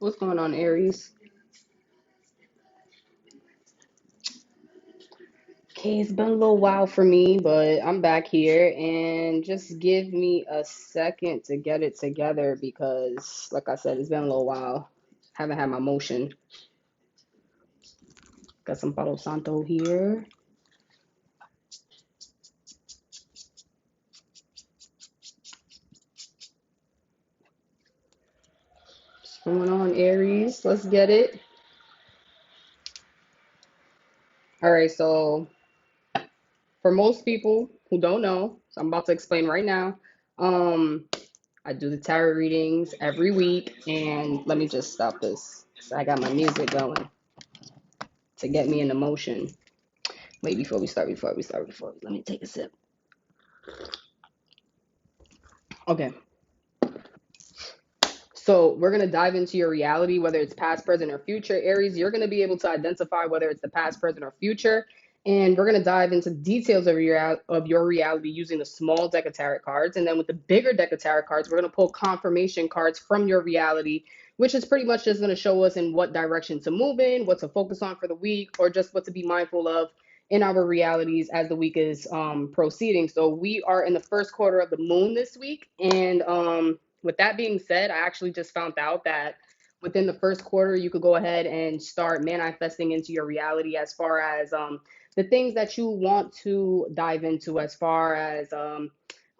What's going on, Aries? Okay, it's been a little while for me, but I'm back here and just give me a second to get it together because, like I said, it's been a little while. Haven't had my motion. Got some Palo Santo here. What's going on, Aries? Let's get it. All right, so for most people who don't know, so I'm about to explain right now. Um, I do the tarot readings every week, and let me just stop this. So I got my music going to get me in the motion. Wait, let me take a sip. Okay, so we're going to dive into your reality, whether it's past, present, or future. Aries, you're going to be able to identify whether it's the past, present, or future. And we're going to dive into details of your reality using the small deck of tarot cards. And then with the bigger deck of tarot cards, we're going to pull confirmation cards from your reality, which is pretty much just going to show us in what direction to move in, what to focus on for the week, or just what to be mindful of in our realities as the week is proceeding. So we are in the first quarter of the moon this week. And with that being said, I actually just found out that within the first quarter, you could go ahead and start manifesting into your reality as far as the things that you want to dive into, as far as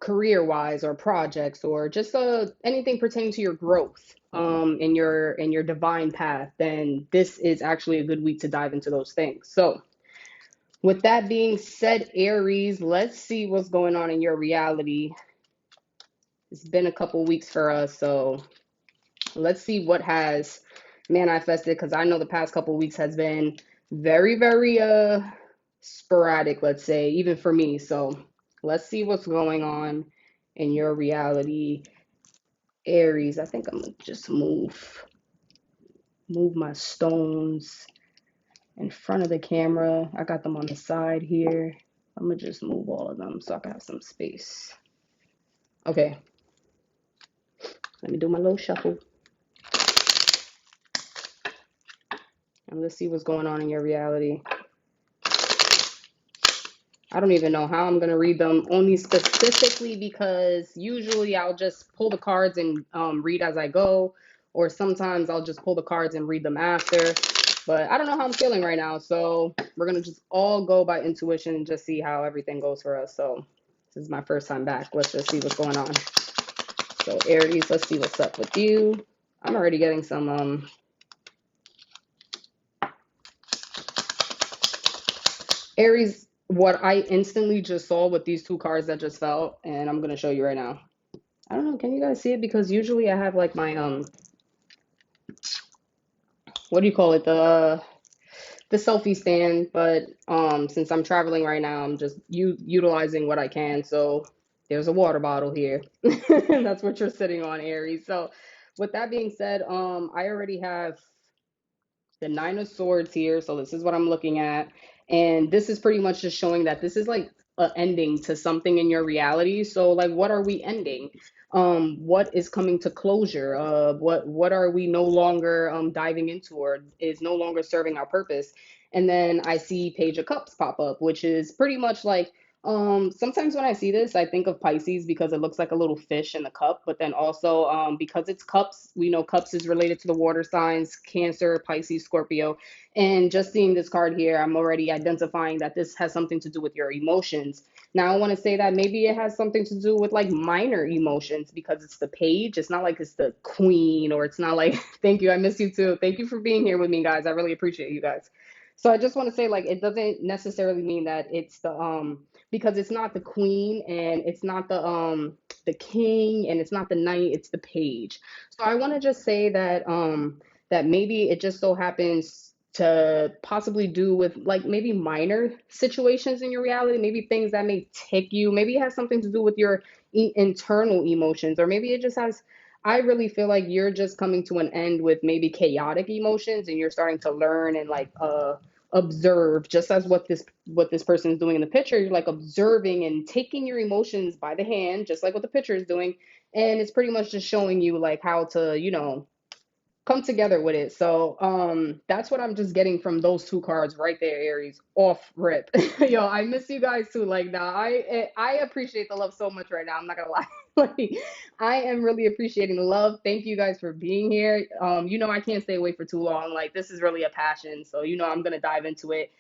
career wise or projects or just anything pertaining to your growth in your divine path. Then this is actually a good week to dive into those things. So with that being said, Aries, let's see what's going on in your reality. It's been a couple weeks for us, so let's see what has manifested, because I know the past couple weeks has been very, very sporadic, let's say, even for me. So let's see what's going on in your reality, Aries. I think I'm gonna just move my stones in front of the camera. I got them on the side here. I'm gonna just move all of them so I can have some space. Okay, let me do my little shuffle and let's see what's going on in your reality. I don't even know how I'm going to read them, only specifically because usually I'll just pull the cards and read as I go, or sometimes I'll just pull the cards and read them after. But I don't know how I'm feeling right now, so we're going to just all go by intuition and just see how everything goes for us. So this is my first time back. Let's just see what's going on. So Aries, let's see what's up with you. I'm already getting some Aries, what I instantly just saw with these two cards that just fell, and I'm gonna show you right now. I don't know, can you guys see it? Because usually I have like my what do you call it? The selfie stand, but since I'm traveling right now, I'm just utilizing what I can. So there's a water bottle here. That's what you're sitting on, Aries. So with that being said, I already have the Nine of Swords here. So this is what I'm looking at. And this is pretty much just showing that this is like an ending to something in your reality. So like what are we ending? What is coming to closure? What are we no longer diving into or is no longer serving our purpose? And then I see Page of Cups pop up, which is pretty much like sometimes when I see this, I think of Pisces because it looks like a little fish in the cup, but then also because it's cups, we know cups is related to the water signs, Cancer, Pisces, Scorpio. And just seeing this card here, I'm already identifying that this has something to do with your emotions. Now, I want to say that maybe it has something to do with like minor emotions because it's the page. It's not like it's the queen or it's not like, thank you, I miss you too. Thank you for being here with me, guys. I really appreciate you guys. So I just want to say like it doesn't necessarily mean that it's the because it's not the queen and it's not the king and it's not the knight, it's the page. So I want to just say that that maybe it just so happens to possibly do with like maybe minor situations in your reality, maybe things that may tick you, maybe it has something to do with your internal emotions, or maybe it just has, I really feel like you're just coming to an end with maybe chaotic emotions and you're starting to learn and like observe, just as what this person is doing in the picture. You're like observing and taking your emotions by the hand, just like what the picture is doing. And it's pretty much just showing you like how to, you know, come together with it. So that's what I'm just getting from those two cards right there, Aries. Off rip. Yo, I miss you guys too. Like now I appreciate the love so much right now. I'm not gonna lie. Like I am really appreciating the love. Thank you guys for being here. I can't stay away for too long. Like this is really a passion. So I'm gonna dive into it.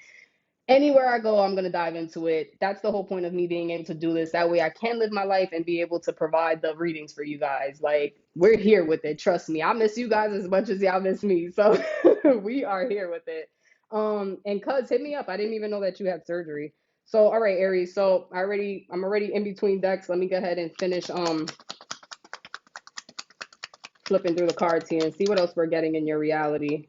Anywhere I go, I'm going to dive into it. That's the whole point of me being able to do this. That way I can live my life and be able to provide the readings for you guys. Like, we're here with it. Trust me. I miss you guys as much as y'all miss me. So we are here with it. And cuz hit me up. I didn't even know that you had surgery. So all right, Aries. So I'm already in between decks. Let me go ahead and finish flipping through the cards here and see what else we're getting in your reality.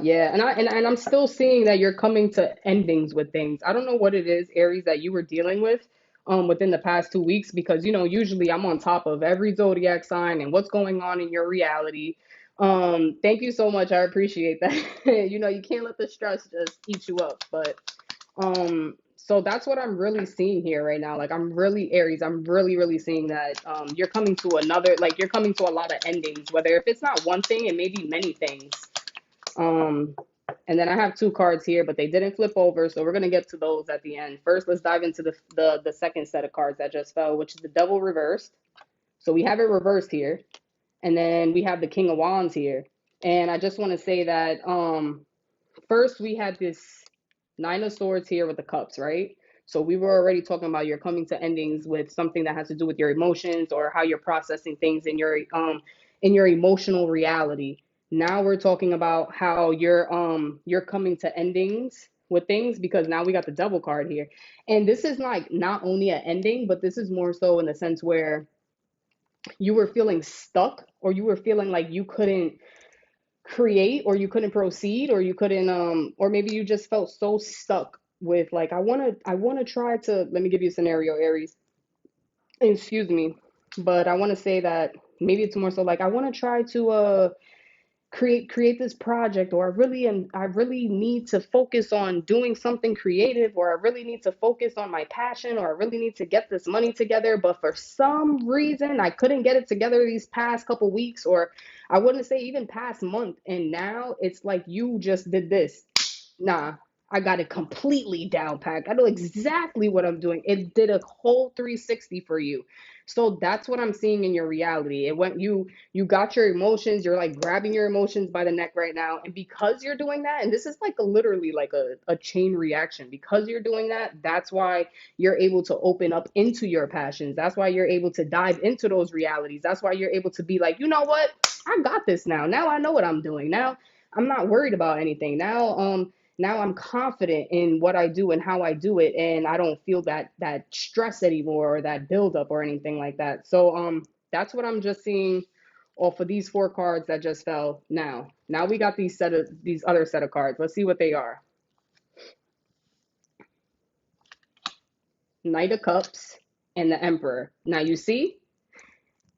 Yeah, and I'm still seeing that you're coming to endings with things. I don't know what it is, Aries, that you were dealing with within the past 2 weeks because usually I'm on top of every zodiac sign and what's going on in your reality. Thank you so much. I appreciate that. You can't let the stress just eat you up, but so that's what I'm really seeing here right now. Like I'm really Aries, I'm really seeing that you're coming to you're coming to a lot of endings, whether if it's not one thing, it may be many things. Um, and then I have two cards here, but they didn't flip over, so we're gonna get to those at the end. First, let's dive into the second set of cards that just fell, which is the Devil reversed. So we have it reversed here, and then we have the King of Wands here. And I just want to say that first we had this Nine of Swords here with the cups, right? So we were already talking about you're coming to endings with something that has to do with your emotions or how you're processing things in your emotional reality. Now we're talking about how you're coming to endings with things because now we got the Devil card here. And this is like not only an ending, but this is more so in the sense where you were feeling stuck or you were feeling like you couldn't create or you couldn't proceed or you couldn't or maybe you just felt so stuck with like I want to try to let me give you a scenario, Aries. Excuse me. But I want to say that maybe it's more so like I want to try to create this project, or I really need to focus on doing something creative, or I really need to focus on my passion, or I really need to get this money together, but for some reason I couldn't get it together these past couple weeks, or I wouldn't say even past month, and now it's like you just did this. Nah, I got it completely down packed. I know exactly what I'm doing. It did a whole 360 for you. So that's what I'm seeing in your reality. It went you got your emotions, you're like grabbing your emotions by the neck right now. And because you're doing that, and this is like literally like a chain reaction, because you're doing that, that's why you're able to open up into your passions. That's why you're able to dive into those realities. That's why you're able to be like, you know what? I got this now. Now I know what I'm doing. Now I'm not worried about anything. Now I'm confident in what I do and how I do it, and I don't feel that stress anymore or that buildup or anything like that. So that's what I'm just seeing off of these four cards that just fell. Now we got these other set of cards. Let's see what they are. Knight of Cups and the Emperor. Now you see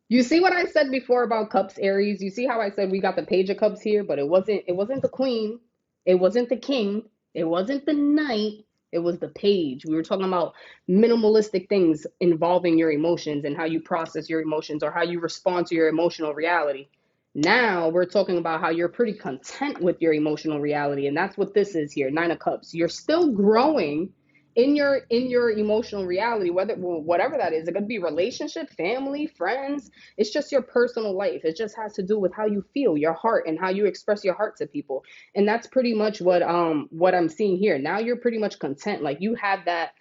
what I said before about cups, Aries? You see how I said we got the Page of Cups here, but it wasn't the Queen, it wasn't the King, it wasn't the Knight, it was the Page. We were talking about minimalistic things involving your emotions and how you process your emotions or how you respond to your emotional reality. Now we're talking about how you're pretty content with your emotional reality, and that's what this is here, Nine of Cups. You're still growing in your emotional reality, whatever that is. It could be relationship, family, friends. It's just your personal life. It just has to do with how you feel, your heart, and how you express your heart to people. And that's pretty much what I'm seeing here. Now you're pretty much content. Like you have that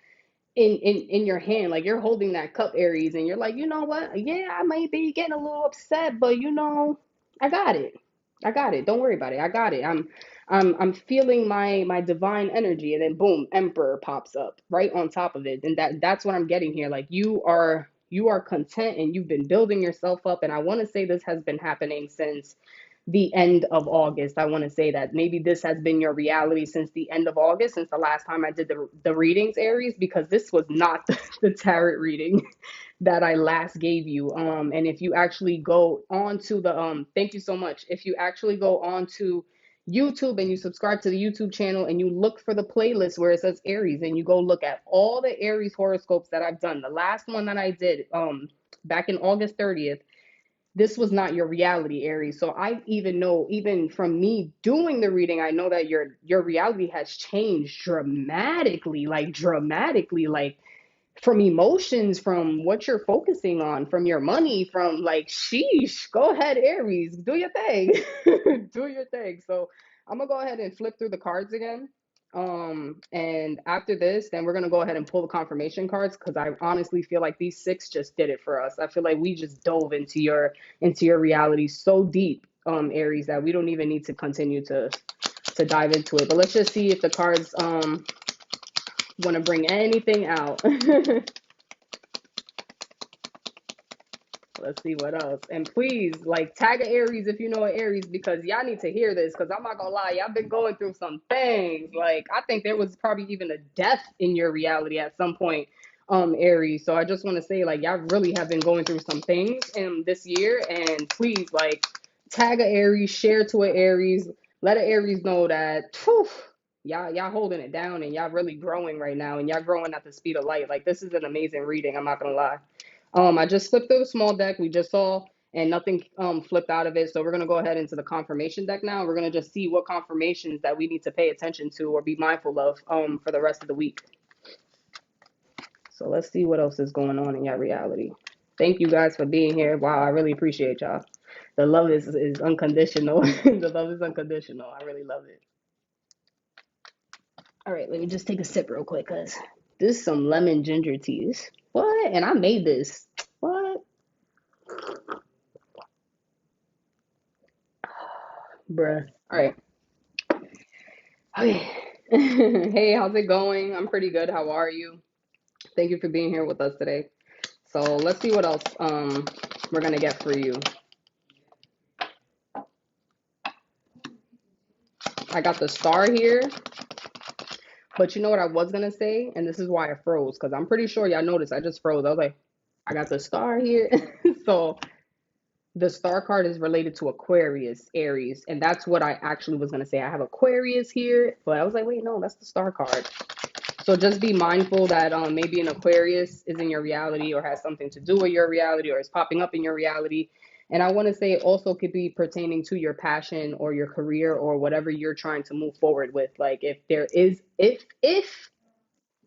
in your hand, like you're holding that cup, Aries, and you're like, you know what? Yeah, I might be getting a little upset, but I got it. I got it. Don't worry about it. I got it. I'm feeling my divine energy, and then boom, Emperor pops up right on top of it, and that's what I'm getting here. Like you are content, and you've been building yourself up, and I want to say this has been happening since the end of August. I want to say that maybe this has been your reality since the end of August, since the last time I did the readings, Aries, because this was not the tarot reading that I last gave you. And if you actually go on to thank you so much. If you actually go on to YouTube and you subscribe to the YouTube channel and you look for the playlist where it says Aries and you go look at all the Aries horoscopes that I've done. The last one that I did back in August 30th, this was not your reality, Aries. So I even know, even from me doing the reading, I know that your reality has changed dramatically, like from emotions, from what you're focusing on, from your money, from like, sheesh, go ahead, Aries, do your thing. Do your thing. So I'm gonna go ahead and flip through the cards again. And after this, then we're gonna go ahead and pull the confirmation cards because I honestly feel like these six just did it for us. I feel like we just dove into your reality so deep, Aries, that we don't even need to continue to dive into it. But let's just see if the cards want to bring anything out. Let's see what else. And please, like, tag a Aries if you know an Aries because y'all need to hear this because I'm not gonna lie, y'all been going through some things. Like, I think there was probably even a death in your reality at some point, Aries. So I just want to say, like, y'all really have been going through some things in this year. And please, like, tag a Aries, share to an Aries, let an Aries know that, whew, y'all holding it down and y'all really growing right now and y'all growing at the speed of light. Like, this is an amazing reading. I'm not gonna lie. I just flipped through a small deck we just saw, and nothing flipped out of it. So we're gonna go ahead into the confirmation deck now. We're gonna just see what confirmations that we need to pay attention to or be mindful of for the rest of the week. So let's see what else is going on in your reality. Thank you guys for being here. Wow, I really appreciate y'all. The love is unconditional. The love is unconditional. I really love it. All right, let me just take a sip real quick, cause this is some lemon ginger teas. What? And I made this. What? Bruh. All right. Okay. Hey, how's it going? I'm pretty good. How are you? Thank you for being here with us today. So let's see what else we're gonna get for you. I got the star here, but you know what I was gonna say, and this is why I froze, because I'm pretty sure y'all noticed I just froze. I was like, I got the star here. So the star card is related to Aquarius, Aries, and that's what I actually was gonna say. I have Aquarius here, but I was like, wait, no, that's the star card. So just be mindful that maybe an Aquarius is in your reality or has something to do with your reality or is popping up in your reality. And I want to say it also could be pertaining to your passion or your career or whatever you're trying to move forward with. Like if there is, if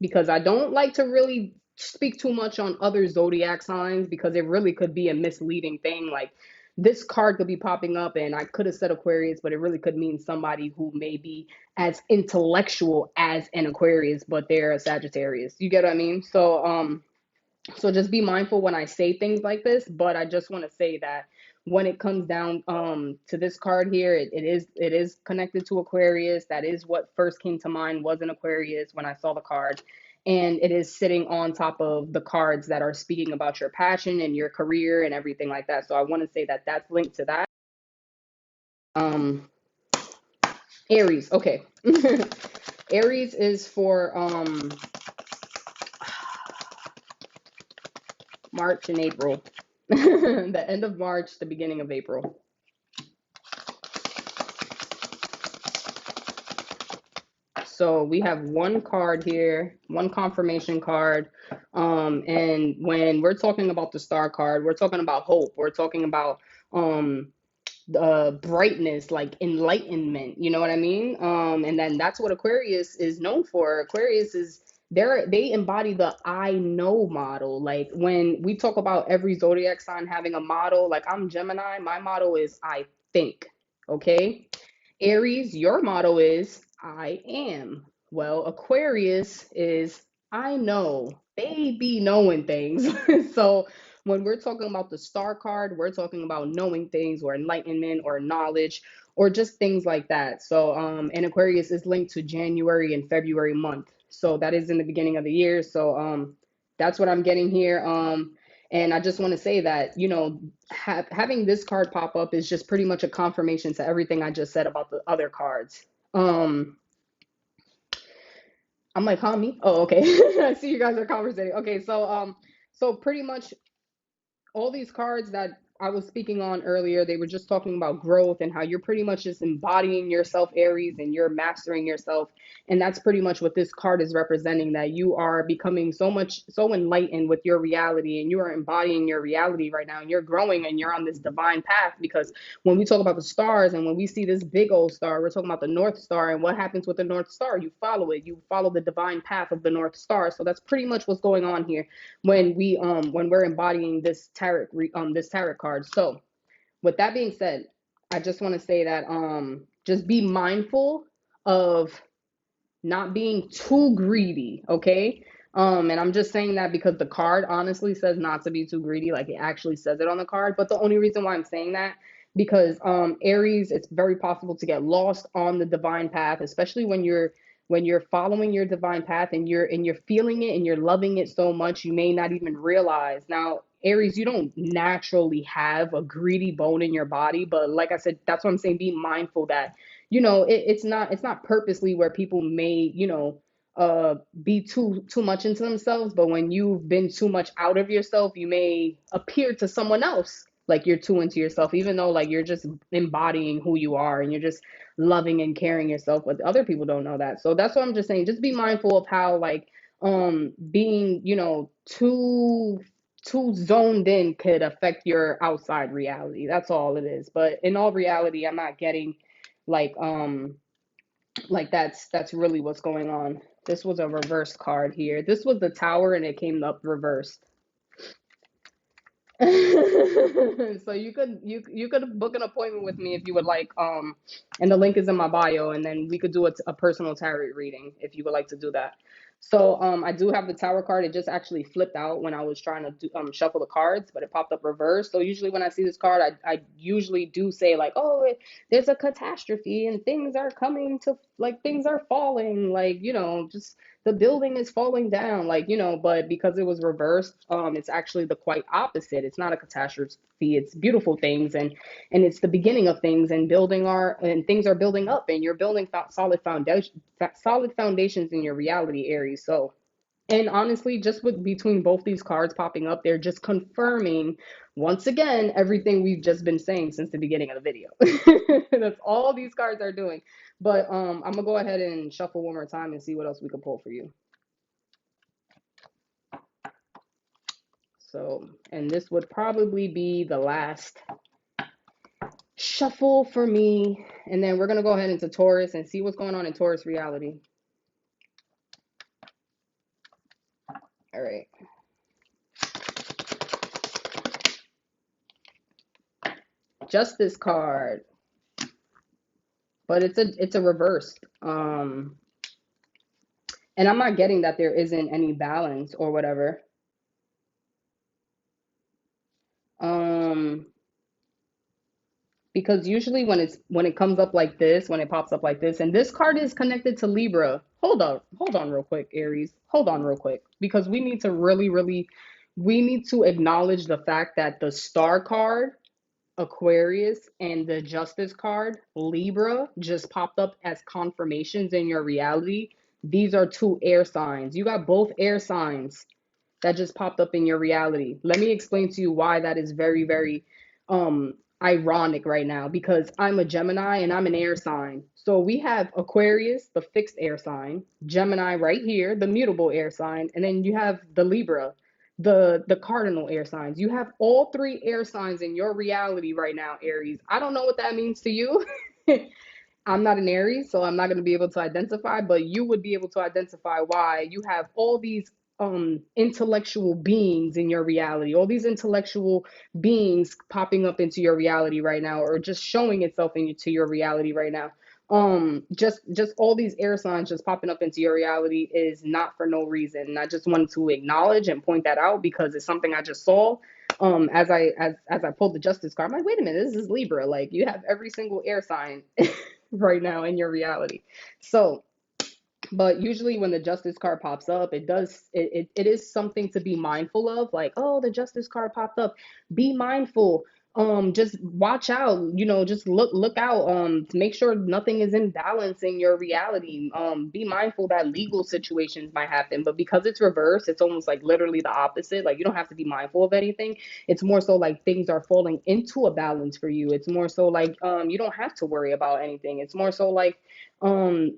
because I don't like to really speak too much on other zodiac signs because it really could be a misleading thing. Like this card could be popping up and I could have said Aquarius, but it really could mean somebody who may be as intellectual as an Aquarius, but they're a Sagittarius. You get what I mean? So just be mindful when I say things like this, but I just want to say that when it comes down to this card here, it is connected to Aquarius. That is what first came to mind was an Aquarius when I saw the card. And it is sitting on top of the cards that are speaking about your passion and your career and everything like that. So I want to say that that's linked to that. Um Aries, okay. Aries is for March and April. The end of March, the beginning of April. So we have one card here, one confirmation card. And when we're talking about the star card, we're talking about hope. We're talking about the brightness, like enlightenment. You know what I mean? And then that's what Aquarius is known for. Aquarius is they embody the I know model. Like when we talk about every zodiac sign having a model, like I'm Gemini, my motto is I think. Okay. Aries, your motto is I am. Well, Aquarius is I know. They be knowing things. So when we're talking about the star card, we're talking about knowing things or enlightenment or knowledge or just things like that. So and Aquarius is linked to January and February month. So that is in the beginning of the year. So that's what I'm getting here. And I just want to say that, having this card pop up is just pretty much a confirmation to everything I just said about the other cards. Um, I'm like, huh, me? Oh, okay. I see you guys are conversating. Okay, so pretty much all these cards that I was speaking on earlier, they were just talking about growth and how you're pretty much just embodying yourself, Aries, and you're mastering yourself. And that's pretty much what this card is representing, that you are becoming so enlightened with your reality, and you are embodying your reality right now, and you're growing and you're on this divine path. Because when we talk about the stars and when we see this big old star, we're talking about the North Star. And what happens with the North Star? You follow it, you follow the divine path of the North Star. So that's pretty much what's going on here when we're embodying this tarot card. So with that being said, I just want to say that just be mindful of not being too greedy, okay? And I'm just saying that because the card honestly says not to be too greedy, like it actually says it on the card. But the only reason why I'm saying that, because Aries, it's very possible to get lost on the divine path, especially when you're following your divine path and you're feeling it and you're loving it so much, you may not even realize. Now, Aries, you don't naturally have a greedy bone in your body, but like I said, that's what I'm saying. Be mindful that it's not purposely where people may be too much into themselves, but when you've been too much out of yourself, you may appear to someone else like you're too into yourself, even though like you're just embodying who you are and you're just loving and caring yourself, but other people don't know that. So that's what I'm just saying. Just be mindful of how like being too zoned in could affect your outside reality. That's all it is. But in all reality, I'm not getting like that's really what's going on. This was a reverse card here. This was the Tower and it came up reversed. So you could book an appointment with me if you would like, and the link is in my bio, and then we could do a personal tarot reading if you would like to do that. So I do have the Tower card. It just actually flipped out when I was trying to shuffle the cards, but it popped up reversed. So usually when I see this card, I usually do say like, oh, there's a catastrophe and things are coming to, like, things are falling, like, just the building is falling down, like, but because it was reversed, it's actually the quite opposite. It's not a catastrophe, it's beautiful things, and it's the beginning of things, and things are building up, and you're building solid foundations in your reality, Aries. So, and honestly, just with between both these cards popping up, they're just confirming once again everything we've just been saying since the beginning of the video. That's all these cards are doing. But I'm gonna go ahead and shuffle one more time and see what else we can pull for you. So, and this would probably be the last shuffle for me. And then we're gonna go ahead into Taurus and see what's going on in Taurus reality. All right. Justice card. But it's a reverse. And I'm not getting that there isn't any balance or whatever. Um, because usually when it comes up like this, when it pops up like this, and this card is connected to Libra. Hold on real quick, Aries. Hold on real quick. Because we need to we need to acknowledge the fact that the Star card, Aquarius, and the Justice card, Libra, just popped up as confirmations in your reality. These are two air signs. You got both air signs that just popped up in your reality. Let me explain to you why that is very, very ironic right now, because I'm a Gemini and I'm an air sign. So we have Aquarius, the fixed air sign, Gemini right here, the mutable air sign, and then you have the Libra, the cardinal air signs. You have all three air signs in your reality right now, Aries. I don't know what that means to you. I'm not an Aries, so I'm not going to be able to identify, but you would be able to identify why you have all these intellectual beings in your reality, all these intellectual beings popping up into your reality right now, or just showing itself into your reality right now. Just all these air signs just popping up into your reality is not for no reason. And I just wanted to acknowledge and point that out because it's something I just saw. As I pulled the Justice card, I'm like, wait a minute, this is Libra. Like, you have every single air sign right now in your reality. So, but usually when the Justice card pops up, it is something to be mindful of. Like, oh, the Justice card popped up. Be mindful. just watch out, just look out, to make sure nothing is in balance in your reality. Be mindful that legal situations might happen, but because it's reversed, it's almost like literally the opposite. Like, you don't have to be mindful of anything. It's more so like things are falling into a balance for you. It's more so like, you don't have to worry about anything. It's more so like,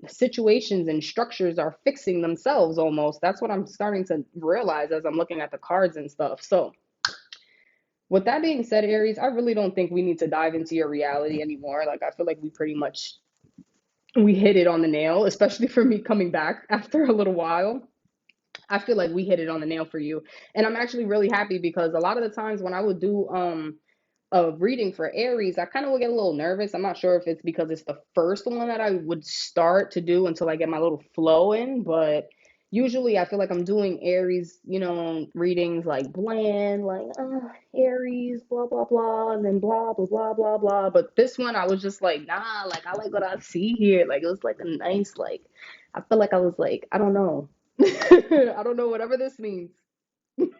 situations and structures are fixing themselves almost. That's what I'm starting to realize as I'm looking at the cards and stuff. So with that being said, Aries, I really don't think we need to dive into your reality anymore. Like, I feel like we pretty much we hit it on the nail, especially for me coming back after a little while. I feel like we hit it on the nail for you. And I'm actually really happy because a lot of the times when I would do a reading for Aries, I kind of would get a little nervous. I'm not sure if it's because it's the first one that I would start to do until I get my little flow in, but usually I feel like I'm doing Aries, readings like bland, like Aries, blah blah blah, and then blah blah blah blah blah. But this one I was just like, nah, like I like what I see here. Like, it was like a nice, like, I feel like I was like, I don't know. I don't know, whatever this means.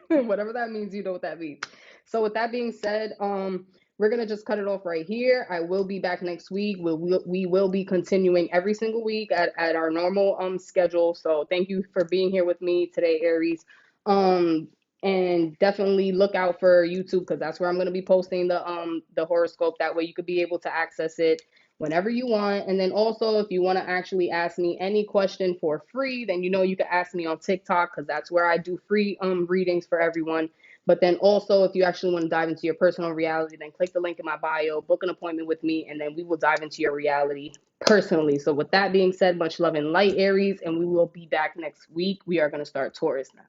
Whatever that means, you know what that means. So with that being said, we're gonna just cut it off right here. I will be back next week. We will be continuing every single week at our normal schedule. So thank you for being here with me today, Aries. Um, and definitely look out for YouTube because that's where I'm gonna be posting the horoscope. That way you could be able to access it whenever you want. And then also, if you want to actually ask me any question for free, then you can ask me on TikTok because that's where I do free readings for everyone. But then also, if you actually want to dive into your personal reality, then click the link in my bio, book an appointment with me, and then we will dive into your reality personally. So with that being said, much love and light, Aries, and we will be back next week. We are going to start Taurus now.